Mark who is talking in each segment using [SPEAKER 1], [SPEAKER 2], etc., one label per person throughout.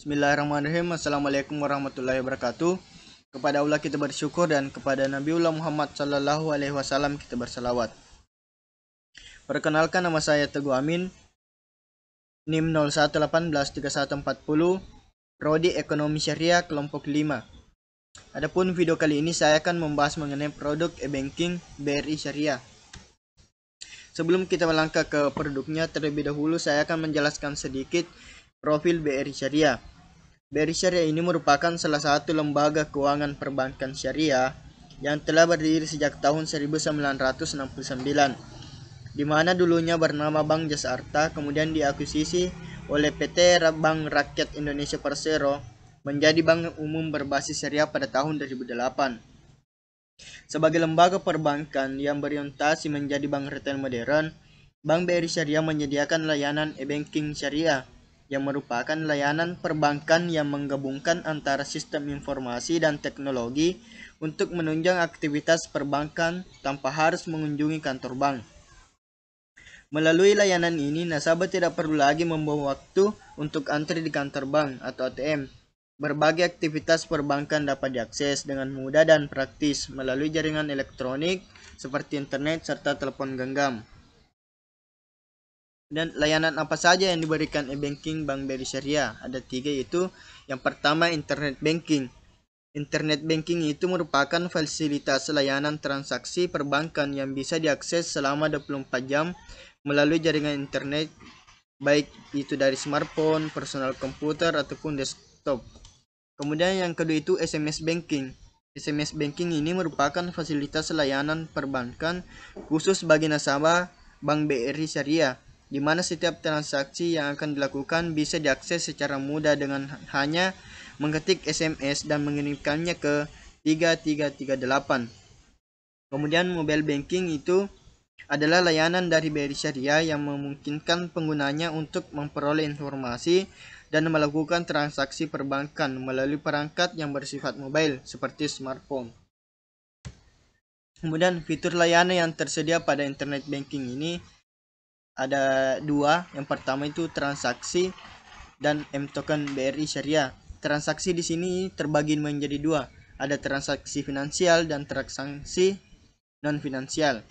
[SPEAKER 1] Bismillahirrahmanirrahim. Assalamualaikum warahmatullahi wabarakatuh. Kepada Allah kita bersyukur dan kepada Nabiullah Muhammad Sallallahu Alaihi Wasallam kita bersalawat. Perkenalkan, nama saya Teguh Amin, NIM 01183140, Prodi Ekonomi Syariah kelompok 5. Adapun video kali ini saya akan membahas mengenai produk e-banking BRI Syariah. Sebelum kita melangkah ke produknya, terlebih dahulu saya akan menjelaskan sedikit profil BRI Syariah. BRI Syariah ini merupakan salah satu lembaga keuangan perbankan syariah yang telah berdiri sejak tahun 1969, di mana dulunya bernama Bank Jasa Arta, kemudian diakuisisi oleh PT Bank Rakyat Indonesia Persero menjadi bank umum berbasis syariah pada tahun 2008. Sebagai lembaga perbankan yang berorientasi menjadi bank retail modern, Bank BRI Syariah menyediakan layanan e-banking syariah yang merupakan layanan perbankan yang menggabungkan antara sistem informasi dan teknologi untuk menunjang aktivitas perbankan tanpa harus mengunjungi kantor bank. Melalui layanan ini, nasabah tidak perlu lagi membawa waktu untuk antri di kantor bank atau ATM. Berbagai aktivitas perbankan dapat diakses dengan mudah dan praktis melalui jaringan elektronik seperti internet serta telepon genggam. Dan layanan apa saja yang diberikan e-banking Bank BRI Syariah? Ada 3, yaitu yang pertama internet banking. Internet banking itu merupakan fasilitas layanan transaksi perbankan yang bisa diakses selama 24 jam melalui jaringan internet, baik itu dari smartphone, personal komputer, ataupun desktop. Kemudian yang kedua itu SMS banking. SMS banking ini merupakan fasilitas layanan perbankan khusus bagi nasabah Bank BRI Syariah, di mana setiap transaksi yang akan dilakukan bisa diakses secara mudah dengan hanya mengetik SMS dan mengirimkannya ke 3338. Kemudian mobile banking itu adalah layanan dari BRI Syariah yang memungkinkan penggunanya untuk memperoleh informasi dan melakukan transaksi perbankan melalui perangkat yang bersifat mobile seperti smartphone. Kemudian fitur layanan yang tersedia pada internet banking ini ada 2. Yang pertama itu transaksi dan M-token BRI Syariah. Transaksi di sini terbagi menjadi 2. Ada transaksi finansial dan transaksi non-finansial.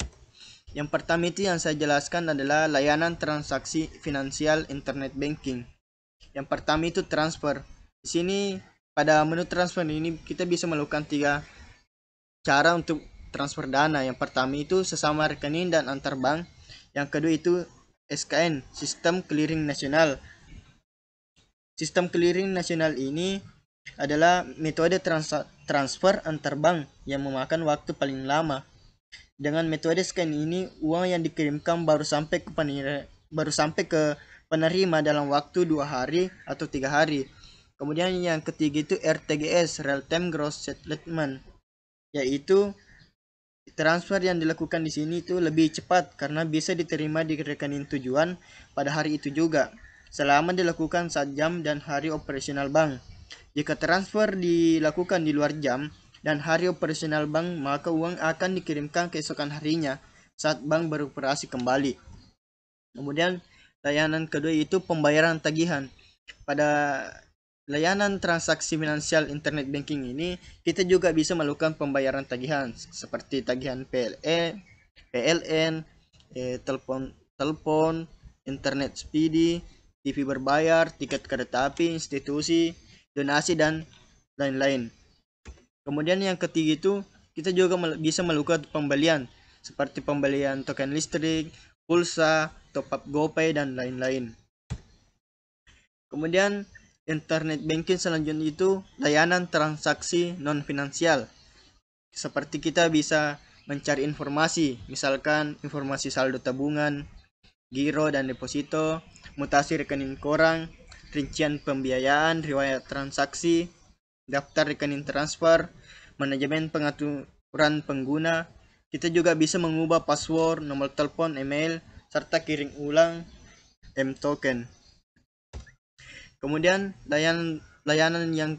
[SPEAKER 1] Yang pertama itu yang saya jelaskan adalah layanan transaksi finansial internet banking. Yang pertama itu transfer. Di sini pada menu transfer ini kita bisa melakukan 3 cara untuk transfer dana. Yang pertama itu sesama rekening dan antar bank. Yang kedua itu SKN, Sistem Clearing Nasional. Sistem Clearing Nasional ini adalah metode transfer antar bank yang memakan waktu paling lama. Dengan metode SKN ini, uang yang dikirimkan baru sampai ke penerima dalam waktu 2 hari atau 3 hari. Kemudian yang ketiga itu RTGS, Real Time Gross Settlement, yaitu transfer yang dilakukan di sini itu lebih cepat karena bisa diterima di rekening tujuan pada hari itu juga, selama dilakukan saat jam dan hari operasional bank. Jika transfer dilakukan di luar jam dan hari operasional bank, maka uang akan dikirimkan keesokan harinya saat bank beroperasi kembali. Kemudian layanan kedua itu pembayaran tagihan. Pada layanan transaksi finansial internet banking ini, kita juga bisa melakukan pembayaran tagihan seperti tagihan PLN, telepon, internet speedy, TV berbayar, tiket kereta api, institusi, donasi, dan lain-lain. Kemudian yang ketiga itu kita juga bisa melakukan pembelian seperti pembelian token listrik, pulsa, top up GoPay, dan lain-lain. Kemudian internet banking selanjutnya itu layanan transaksi non finansial. Seperti kita bisa mencari informasi, misalkan informasi saldo tabungan, giro dan deposito, mutasi rekening korang, rincian pembiayaan, riwayat transaksi, daftar rekening transfer, manajemen pengaturan pengguna. Kita juga bisa mengubah password, nomor telepon, email, serta kirim ulang M-token. Kemudian layanan yang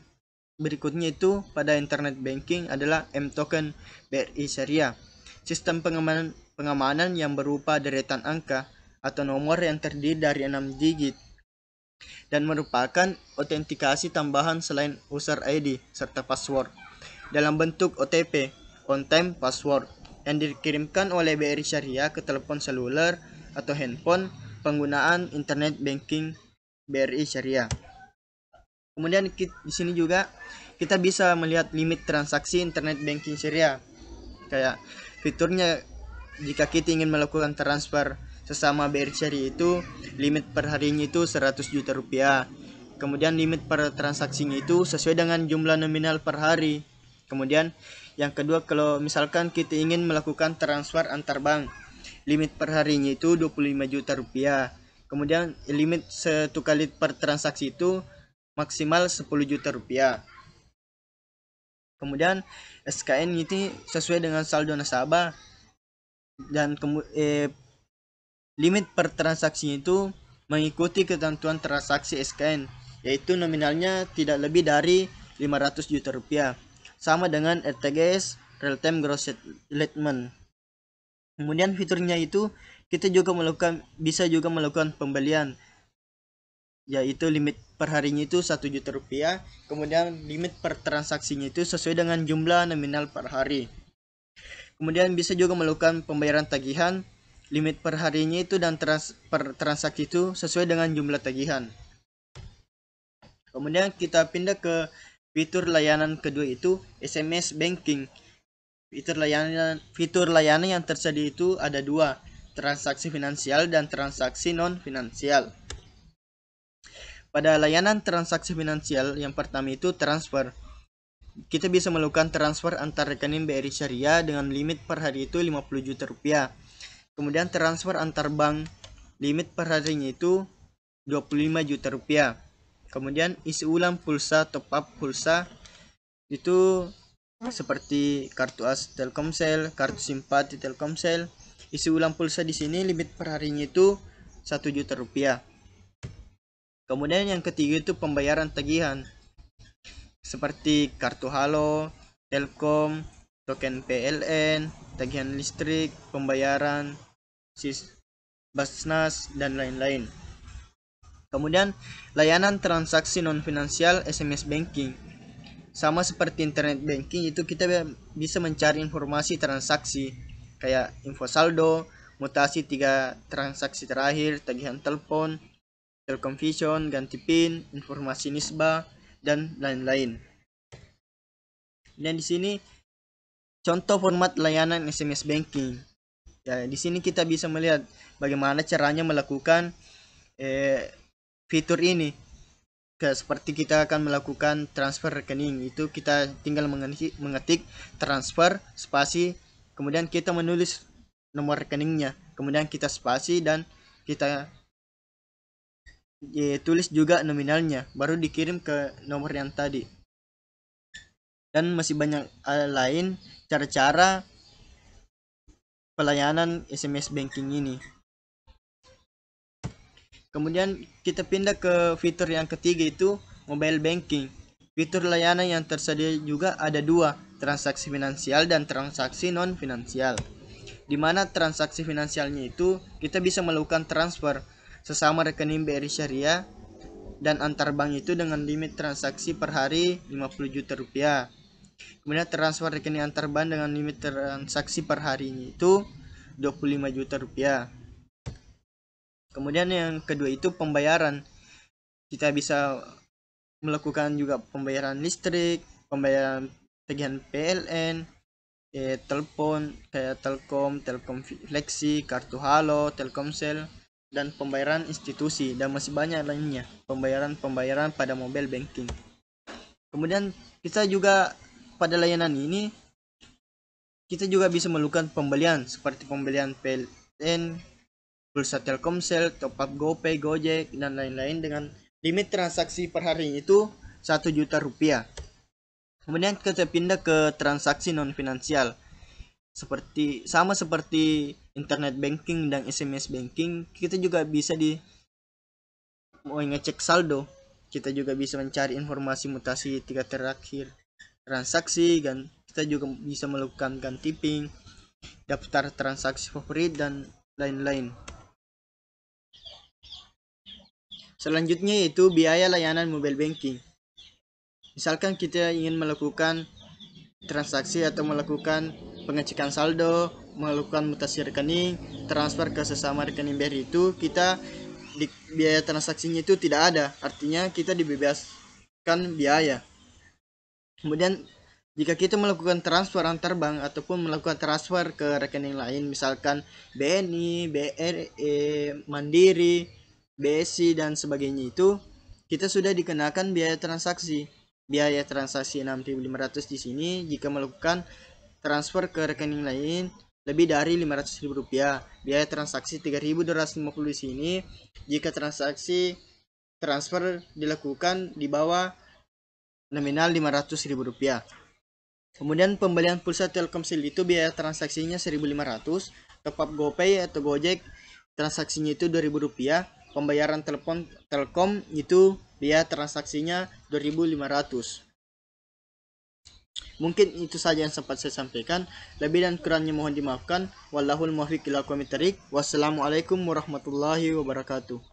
[SPEAKER 1] berikutnya itu pada internet banking adalah M-token BRI Syariah. Sistem pengamanan yang berupa deretan angka atau nomor yang terdiri dari 6 digit. dan merupakan autentikasi tambahan selain user ID serta password dalam bentuk OTP (on time password) yang dikirimkan oleh BRI Syariah ke telepon seluler atau handphone penggunaan internet banking BRI Syariah. Kemudian di sini juga kita bisa melihat limit transaksi internet banking Syariah. Kayak fiturnya, jika kita ingin melakukan transfer sesama BRI Syariah itu limit per harinya itu 100 juta rupiah. Kemudian limit per transaksinya itu sesuai dengan jumlah nominal per hari. Kemudian yang kedua, kalau misalkan kita ingin melakukan transfer antar bank, limit per harinya itu 25 juta rupiah. Kemudian limit satu kali per transaksi itu maksimal 10 juta rupiah. Kemudian SKN itu sesuai dengan saldo nasabah, dan limit per transaksi itu mengikuti ketentuan transaksi SKN, yaitu nominalnya tidak lebih dari 500 juta rupiah, sama dengan RTGS real time gross settlement. Kemudian fiturnya itu kita juga bisa melakukan pembelian, yaitu limit per harinya itu 1 juta rupiah. Kemudian limit per transaksinya itu sesuai dengan jumlah nominal per hari. Kemudian bisa juga melakukan pembayaran tagihan, limit per harinya itu dan per transaksi itu sesuai dengan jumlah tagihan. Kemudian kita pindah ke fitur layanan kedua, itu SMS banking. Fitur layanan yang tersedia itu ada dua, transaksi finansial dan transaksi non finansial. Pada layanan transaksi finansial yang pertama itu transfer. Kita bisa melakukan transfer antar rekening BRI Syariah dengan limit per hari itu 50 juta rupiah. Kemudian transfer antar bank, limit per harinya itu 25 juta rupiah. Kemudian isi ulang pulsa, top up pulsa itu seperti kartu as Telkomsel, kartu simpati Telkomsel. Isi ulang pulsa di sini limit per harinya itu 1 juta rupiah. Kemudian yang ketiga itu pembayaran tagihan, seperti kartu Halo, Telkom, token PLN, tagihan listrik, pembayaran Basnas, dan lain-lain. Kemudian layanan transaksi non finansial SMS banking. Sama seperti internet banking, itu kita bisa mencari informasi transaksi kayak info saldo, mutasi 3 transaksi terakhir, tagihan telepon, Telkom Vision, ganti PIN, informasi nisbah, dan lain-lain. Dan di sini contoh format layanan SMS banking. Ya, di sini kita bisa melihat bagaimana caranya melakukan fitur ini. Seperti kita akan melakukan transfer rekening, itu kita tinggal mengetik transfer spasi, kemudian kita menulis nomor rekeningnya, kemudian kita spasi dan kita tulis juga nominalnya, baru dikirim ke nomor yang tadi. Dan masih banyak lain cara-cara pelayanan SMS banking ini. Kemudian kita pindah ke fitur yang ketiga, itu mobile banking. Fitur layanan yang tersedia juga ada dua, transaksi finansial dan transaksi non finansial. Di mana transaksi finansialnya itu kita bisa melakukan transfer sesama rekening BRI Syariah dan antar bank itu dengan limit transaksi per hari 50 juta rupiah. Kemudian transfer rekening antar bank dengan limit transaksi per harinya itu 25 juta rupiah. Kemudian yang kedua itu pembayaran. Kita bisa melakukan juga pembayaran listrik, pembayaran tagihan PLN, telepon kayak Telkom, Telkom Flexi, kartu Halo, Telkomsel, dan pembayaran institusi, dan masih banyak lainnya pembayaran pada mobile banking. Kemudian kita juga pada layanan ini kita juga bisa melakukan pembelian seperti pembelian PLN, pulsa Telkomsel, top up GoPay, Gojek, dan lain-lain dengan limit transaksi per hari itu 1 juta rupiah. Kemudian kita pindah ke transaksi non finansial. Sama seperti internet banking dan SMS banking, kita juga bisa mau ngecek saldo, kita juga bisa mencari informasi mutasi 3 terakhir transaksi, dan kita juga bisa melakukan ganti PIN, daftar transaksi favorit, dan lain-lain. Selanjutnya yaitu biaya layanan mobile banking. Misalkan kita ingin melakukan transaksi atau melakukan pengecekan saldo, melakukan mutasi rekening, transfer ke sesama rekening BRI, itu kita biaya transaksinya itu tidak ada, artinya kita dibebaskan biaya. Kemudian jika kita melakukan transfer antar bank ataupun melakukan transfer ke rekening lain, misalkan BNI, BRI, Mandiri, BSI dan sebagainya, itu kita sudah dikenakan biaya transaksi. Biaya transaksi 6.500 di sini jika melakukan transfer ke rekening lain lebih dari Rp500.000. Biaya transaksi 3.250 di sini jika transaksi transfer dilakukan di bawah nominal Rp500.000. Kemudian pembelian pulsa Telkomsel itu biaya transaksinya 1.500, top up GoPay atau Gojek transaksinya itu Rp2.000, pembayaran telepon Telkom itu biaya transaksinya 2.500. Mungkin itu saja yang sempat saya sampaikan. Lebih dan kurangnya mohon dimaafkan. Wallahul muwaffiq ila aqwamit thoriq. Wassalamualaikum warahmatullahi wabarakatuh.